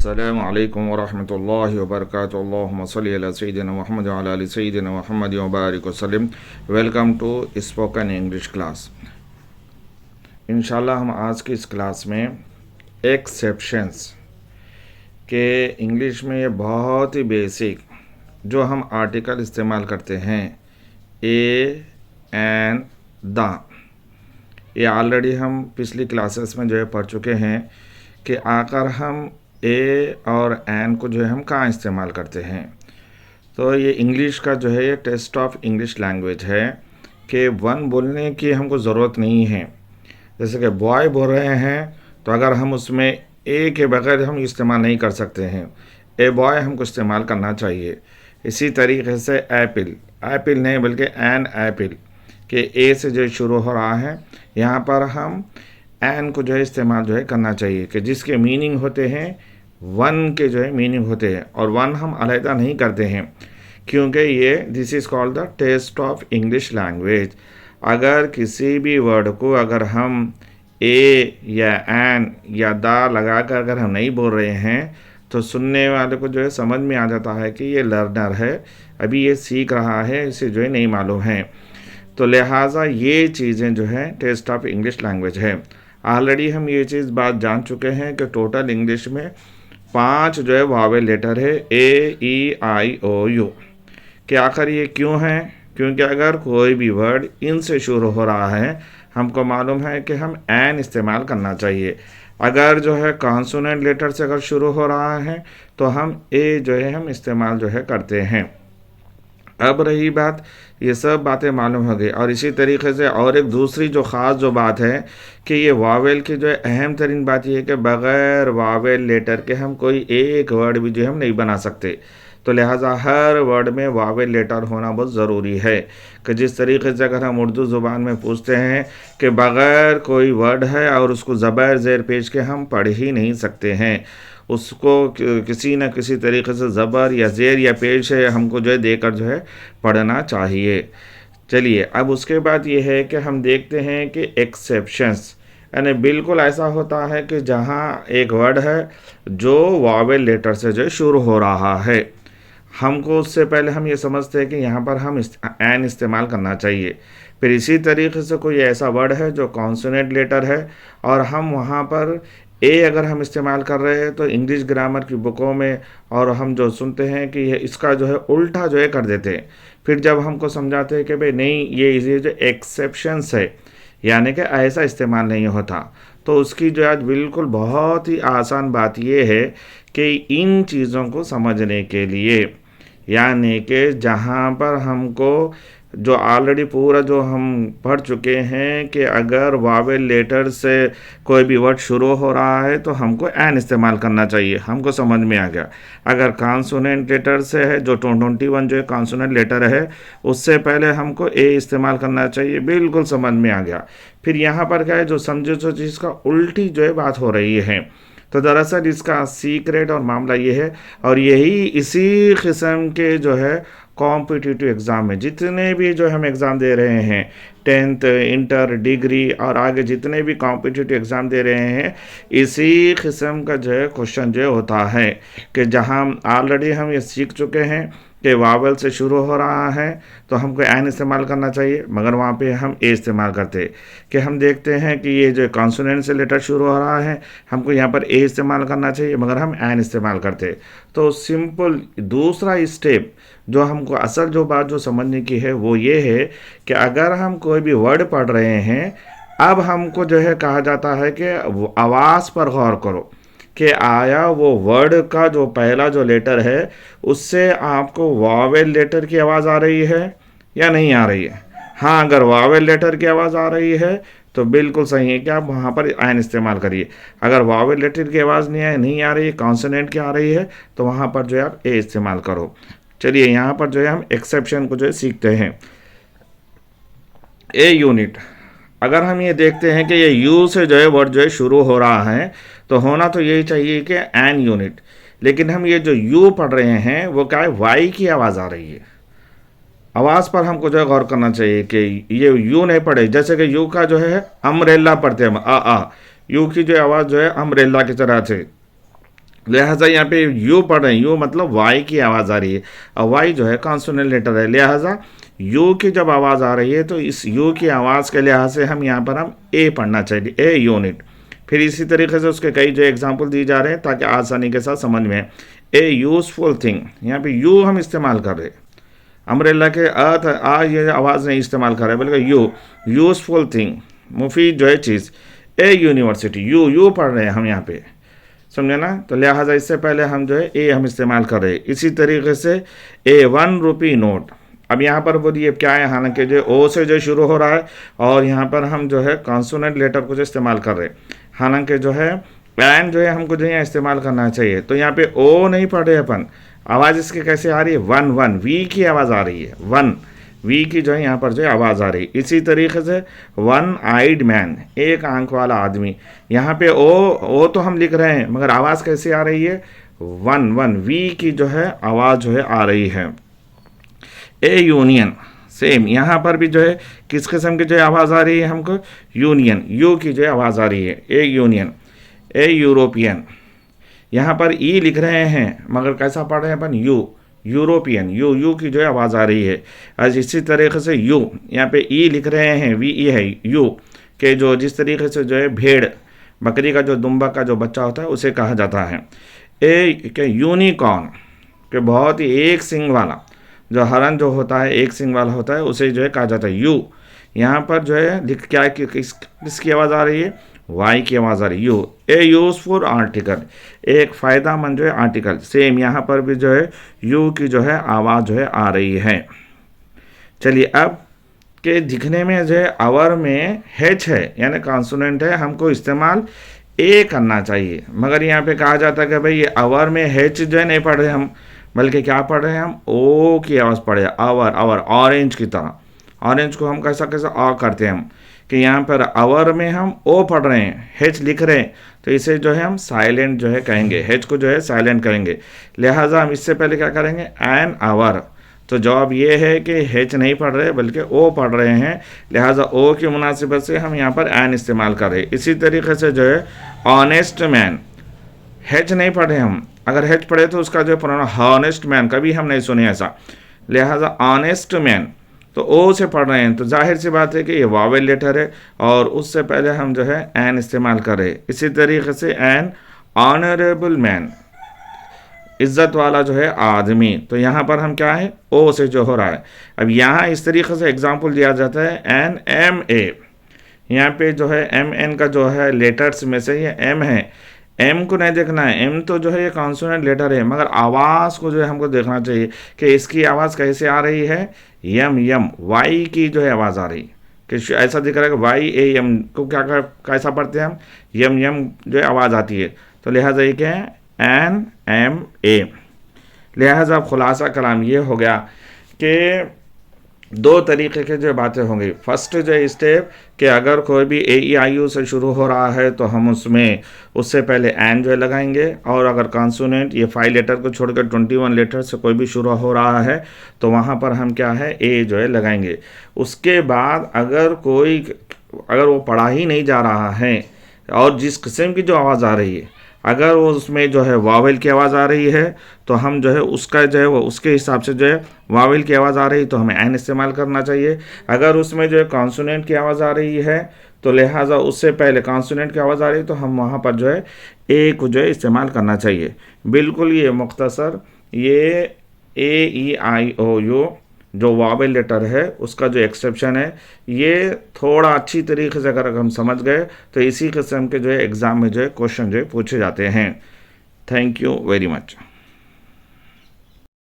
अस्सलामु अलैकुम वरहमतुल्लाहि वबरकातुहू अल्लाहुम्मा सल्लि अला सय्यिदिना मुहम्मद व अला आलि सय्यिदिना मुहम्मद व बारिक वसल्लिम। Welcome to spoken English class. इंशाल्लाह हम आज की इस क्लास में एक्सेप्शंस के इंग्लिश में ये बहुत ही बेसिक जो हम आर्टिकल इस्तेमाल करते हैं ए एंड द, ये ऑलरेडी हम पिछली क्लासेस में जो है पढ़ चुके हैं कि आकर हम ए और एन को जो है हम कहाँ इस्तेमाल करते हैं। तो ये इंग्लिश का जो है ये टेस्ट ऑफ इंग्लिश लैंग्वेज है कि वन बोलने की हमको ज़रूरत नहीं है। जैसे कि बॉय बोल रहे हैं तो अगर हम उसमें ए के बगैर हम इस्तेमाल नहीं कर सकते हैं, ए बॉय हमको इस्तेमाल करना चाहिए। इसी तरीके से एप्पल, एप्पल नहीं बल्कि एन एप्पल के ए से जो शुरू हो रहा है, यहाँ पर हम एन को जो है इस्तेमाल जो है करना चाहिए कि जिसके मीनिंग होते हैं वन के जो है मीनिंग होते हैं, और वन हम अलहदा नहीं करते हैं क्योंकि ये this is called the test of English language. अगर किसी भी वर्ड को अगर हम ए या एन या दा लगा कर अगर हम नहीं बोल रहे हैं तो सुनने वाले को जो है समझ में आ जाता है कि ये लर्नर है, अभी ये सीख रहा है, इसे जो है नहीं मालूम है। तो लिहाजा ये चीज़ें जो है टेस्ट ऑफ इंग्लिश लैंग्वेज है। ऑलरेडी हम ये चीज़ बात जान चुके हैं कि टोटल इंग्लिश में 5 जो है वावेल लेटर है, ए ई आई ओ यू के। आखिर ये क्यों है? क्योंकि अगर कोई भी वर्ड इन से शुरू हो रहा है, हमको मालूम है कि हम एन इस्तेमाल करना चाहिए। अगर जो है कॉन्सोनेंट लेटर से अगर शुरू हो रहा है तो हम ए जो है हम इस्तेमाल जो है करते हैं। अब रही बात, ये सब बातें मालूम हो गई। और इसी तरीके से और एक दूसरी जो ख़ास जो बात है कि ये वावेल की जो है अहम तरीन बात ये है कि बग़ैर वावेल लेटर के हम कोई एक वर्ड भी जो है हम नहीं बना सकते। तो लिहाजा हर वर्ड में वावेल लेटर होना बहुत ज़रूरी है कि जिस तरीके से अगर हम उर्दू ज़ुबान में पूछते हैं कि बग़ैर कोई वर्ड है और उसको ज़बर ज़ेर पेश के हम पढ़ ही नहीं सकते हैं, उसको किसी न किसी तरीके से ज़बर या ज़ेर या पेश है हमको जो है देकर जो है पढ़ना चाहिए। चलिए, अब उसके बाद ये है कि हम देखते हैं कि एक्सेप्शंस, यानी बिल्कुल ऐसा होता है कि जहाँ एक वर्ड है जो वावेल लेटर से जो शुरू हो रहा है, हमको उससे पहले हम ये समझते हैं कि यहाँ पर हम एन इस्तेमाल करना चाहिए। फिर इसी तरीके से कोई ऐसा वर्ड है जो कॉन्सोनेंट लेटर है और हम वहाँ पर ए अगर हम इस्तेमाल कर रहे हैं तो इंग्लिश ग्रामर की बुकों में और हम जो सुनते हैं कि ये इसका जो है उल्टा जो है कर देते हैं। फिर जब हमको समझाते हैं कि भाई नहीं, ये जो एक्सेप्शंस है यानी कि ऐसा इस्तेमाल नहीं होता, तो उसकी जो आज बिल्कुल बहुत ही आसान बात ये है कि इन चीज़ों को समझने के लिए, यानी कि जहाँ पर हमको जो ऑलरेडी पूरा जो हम पढ़ चुके हैं कि अगर वावेल लेटर से कोई भी वर्ड शुरू हो रहा है तो हमको एन इस्तेमाल करना चाहिए, हमको समझ में आ गया। अगर कॉन्सोनेंट लेटर से है जो 21 जो है कॉन्सोनेंट लेटर है, उससे पहले हमको ए इस्तेमाल करना चाहिए, बिल्कुल समझ में आ गया। फिर यहाँ पर क्या है, जो समझो जो चीज़ का उल्टी जो है बात हो रही है, तो दरअसल इसका सीक्रेट और मामला ये है, और यही इसी किस्म के जो है कॉम्पिटिटिव एग्ज़ाम में जितने भी जो हम एग्ज़ाम दे रहे हैं, 10th इंटर डिग्री और आगे जितने भी कॉम्पिटिटिव एग्ज़ाम दे रहे हैं, इसी किस्म का जो है क्वेश्चन जो होता है कि जहां ऑलरेडी हम ये सीख चुके हैं कि वावल से शुरू हो रहा है तो हमको एन इस्तेमाल करना चाहिए, मगर वहाँ पे हम ए इस्तेमाल करते कि हम देखते हैं कि ये जो कॉन्सोनेंट से लेटर शुरू हो रहा है, हमको यहाँ पर ए इस्तेमाल करना चाहिए, मगर हम एन इस्तेमाल करते। तो सिंपल दूसरा स्टेप जो हमको असल जो बात जो समझने की है वो ये है कि अगर हम कोई भी वर्ड पढ़ रहे हैं, अब हमको जो है कहा जाता है कि आवाज़ पर गौर करो कि आया वो वर्ड का जो पहला जो लेटर है उससे आपको वावेल लेटर की आवाज़ आ रही है या नहीं आ रही है। हाँ, अगर वावेल लेटर की आवाज़ आ रही है तो बिल्कुल सही है कि आप वहाँ पर एन इस्तेमाल करिए। अगर वावेल लेटर की आवाज़ नहीं आ रही है, कॉन्सोनेंट की आ रही है, तो वहाँ पर जो है आप ए इस्तेमाल करो। चलिए, यहाँ पर जो है हम एक्सेप्शन को जो है सीखते हैं। ए यूनिट, अगर हम ये देखते हैं कि ये यू से जो है वर्ड जो है शुरू हो रहा है तो होना तो यही चाहिए कि एन यूनिट, लेकिन हम ये जो यू पढ़ रहे हैं वो क्या है, वाई की आवाज़ आ रही है। आवाज़ पर हमको जो है गौर करना चाहिए कि ये यू नहीं पढ़े। जैसे कि यू का जो है अम्ब्रेला पढ़ते हैं हम, आ यू की जो आवाज़ जो है अम्ब्रेला की तरह से, लिहाजा यहाँ पे यू पढ़ रहे हैं, यू मतलब वाई की आवाज़ आ रही है, और वाई जो है कॉन्सोनेंट लेटर है, लिहाजा यू की जब आवाज़ आ रही है तो इस यू की आवाज़ के लिहाज से हम यहाँ पर हम ए पढ़ना चाहिए, ए यूनिट। फिर इसी तरीके से उसके कई जो एग्जाम्पल दिए जा रहे हैं ताकि आसानी के साथ समझ में आए। ए यूज़फुल थिंग, यहाँ पे यू हम इस्तेमाल कर रहे हैं, अम्ब्रेला के अर्थ आ ये आवाज़ नहीं इस्तेमाल कर रहे बल्कि यू, यूज़फुल थिंग, मुफीद जो है चीज़। ए यूनिवर्सिटी, यू पढ़ रहे हैं हम यहाँ पे, समझे ना, तो लिहाजा इससे पहले हम जो है ए हम इस्तेमाल कर रहे हैं। इसी तरीके से ए 1 रुपी नोट, अब यहाँ पर बोलिए क्या है, हालांकि जो ओ से जो शुरू हो रहा है और यहाँ पर हम जो है कॉन्सोनेंट लेटर को जो इस्तेमाल कर रहे हैं, हालांकि जो है एन जो है हमको जो है इस्तेमाल करना चाहिए, तो यहाँ पे ओ नहीं पढ़ रहे अपन, आवाज़ इसकी कैसे आ रही है, वन वन, वी की आवाज़ आ रही है, वन वी की जो है यहाँ पर जो है आवाज़ आ रही है। इसी तरीके से वन आइड मैन, एक आंख वाला आदमी, यहाँ पे ओ तो हम लिख रहे हैं मगर आवाज़ कैसे आ रही है, वन वन, वी की जो है आवाज़ जो है आ रही है। ए यूनियन, सेम यहाँ पर भी जो है किस किस्म की जो है आवाज़ आ रही है हमको, यूनियन, यू की जो है आवाज़ आ रही है, ए यूनियन। ए यूरोपियन, यहाँ पर ई लिख रहे हैं मगर कैसा पढ़ रहे हैं अपन, यू, यूरोपियन, यू की जो है आवाज़ आ रही है। आज इसी तरीके से यू, यहाँ पे ई लिख रहे हैं, वी ई है, यू के जो जिस तरीके से जो है भेड़, बकरी का जो दुम्बा का जो बच्चा होता है उसे कहा जाता है। ए के यूनिकॉर्न, के बहुत ही एक सिंग वाला, जो हरन जो होता है एक सिंग वाला होता है उसे जो है कहा जाता है यू। यहाँ पर जो है लिख क्या किसकी आवाज़ आ रही है, वाई की आवाज़ आ रही है, यू। ए यूज़फुल आर्टिकल, एक फ़ायदामंद जो है आर्टिकल, सेम यहाँ पर भी जो है यू की जो है आवाज़ जो है आ रही है। चलिए अब के दिखने में जो है अवर में हेच है यानी कॉन्सोनेंट है, हमको इस्तेमाल ए करना चाहिए, मगर यहाँ पे कहा जाता है कि भाई ये अवर में हेच जो है नहीं पढ़ रहे हम, बल्कि क्या पढ़ रहे हैं हम, ओ की आवाज़ पढ़े, आवर, आवर, ऑरेंज की तरह। ऑरेंज को हम कैसा कैसा आ करते हैं हम, कि यहाँ पर आवर में हम ओ पढ़ रहे हैं, हेच लिख रहे हैं, तो इसे जो है हम साइलेंट जो है कहेंगे, हेच को जो है साइलेंट करेंगे, लिहाजा हम इससे पहले क्या करेंगे, एन आवर। तो जवाब ये है कि हेच नहीं पढ़ रहे बल्कि ओ पढ़ रहे हैं, लिहाजा ओ की मुनासिबत से हम यहाँ पर एन इस्तेमाल कर रहे हैं। इसी तरीके से जो है ऑनेस्ट मैन, हेच नहीं पढ़े हम, अगर हेच पढ़े तो उसका जो पुराना हॉनेस्ट मैन कभी हम नहीं सुने ऐसा, लिहाजा ऑनेस्ट मैन, तो ओ से पढ़ रहे हैं तो जाहिर सी बात है कि ये वावेल लेटर है और उससे पहले हम जो है एन इस्तेमाल कर रहे हैं। इसी तरीके से एन ऑनरेबल मैन, इज़्ज़त वाला जो है आदमी, तो यहाँ पर हम क्या है, ओ से जो हो रहा है। अब यहाँ इस तरीके से एग्जाम्पल दिया जाता है एन एम ए, यहाँ पे जो है एम एन का जो है लेटर्स में से ये एम है, एम को नहीं देखना है, एम तो जो है ये कॉन्सोनेंट लेटर है, मगर आवाज़ को जो है हमको देखना चाहिए कि इसकी आवाज़ कैसे आ रही है, यम यम, वाई की जो है आवाज़ आ रही कि ऐसा दिख रहा है कि वाई ए यम को क्या कैसा पढ़ते हैं हम, यम यम जो है आवाज़ आती है, तो लिहाजा ये क्या है, एन एम ए। लिहाजा खुलासा कलाम ये हो गया कि दो तरीके के जो बातें होंगी। फर्स्ट जो स्टेप कि अगर कोई भी ए ई आई यू से शुरू हो रहा है तो हम उसमें उससे पहले एन जो है लगाएंगे, और अगर कॉन्सोनेंट ये 5 लेटर को छोड़कर 21 लेटर से कोई भी शुरू हो रहा है तो वहाँ पर हम क्या है, ए जो है लगाएंगे। उसके बाद अगर वो पढ़ा ही नहीं जा रहा है और जिस किस्म की जो आवाज़ आ रही है, अगर वो उसमें जो है वावेल की आवाज़ आ रही है तो हम जो है उसका जो है वो उसके हिसाब से जो है वावेल की आवाज़ आ रही है तो हमें एन इस्तेमाल करना चाहिए। अगर उसमें जो है कॉन्सोनेंट की आवाज़ आ रही है तो लिहाजा उससे पहले कॉन्सोनेंट की आवाज़ आ रही है तो हम वहाँ पर जो है ए को जो है इस्तेमाल करना चाहिए। बिल्कुल ये मुख्तसर ये ए ई आई ओ यू जो वावेल लेटर है उसका जो एक्सेप्शन है, ये थोड़ा अच्छी तरीके से अगर हम समझ गए तो इसी किस्म के जो है एग्ज़ाम में जो है क्वेश्चन जो है पूछे जाते हैं। Thank you very much.